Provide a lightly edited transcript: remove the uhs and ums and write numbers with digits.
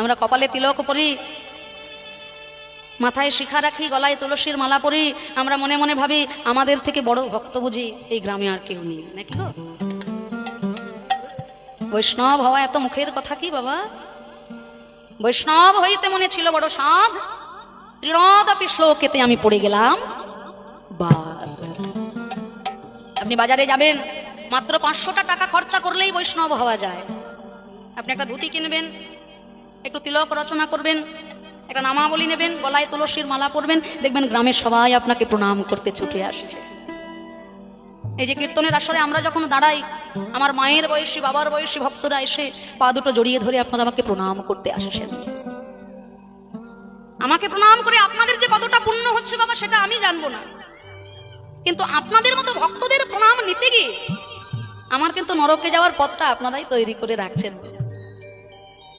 আমরা কপালে তিলক পরি, মাথায় শিখা রাখি, গলায় তুলসীর মালা পরি, আমরা মনে মনে ভাবি আমাদের থেকে বড় ভক্ত বুঝি এই গ্রামে আর কেউ নেই, নাকি গো? বৈষ্ণব হওয়া এত মুখের কথা কি বাবা? বৈষ্ণব হইতে মনে ছিল বড় সাধ, ত্রিনদপি শ্লোকেতে আমি পড়ে গেলাম বাদ। আপনি বাজারে যাবেন, মাত্র 500 টাকা খরচা করলেই বৈষ্ণব হওয়া যায়। আপনি একটা ধুতি কিনবেন, একটু তিলক রচনা করবেন, একটা নামাবলী নেবেন, গলায় তুলসীর মালা পরবেন, দেখবেন গ্রামের সবাই আপনাকে প্রণাম করতে ছুটে আসছে। এই যে কীর্তনের আসরে আমরা যখন দাঁড়াই, আমার মায়ের বয়সী, বাবার বয়সী ভক্তরা এসে পা দুটো জড়িয়ে ধরে আপনারা আমাকে প্রণাম করতে আসছেন। আমাকে প্রণাম করে আপনাদের যে কতটা পুণ্য হচ্ছে বাবা সেটা আমি জানবো না, কিন্তু আপনাদের মতো ভক্তদের প্রণাম নিতে গিয়ে আমার কিন্তু নরকে যাওয়ার পথটা আপনারাই তৈরি করে রাখছেন।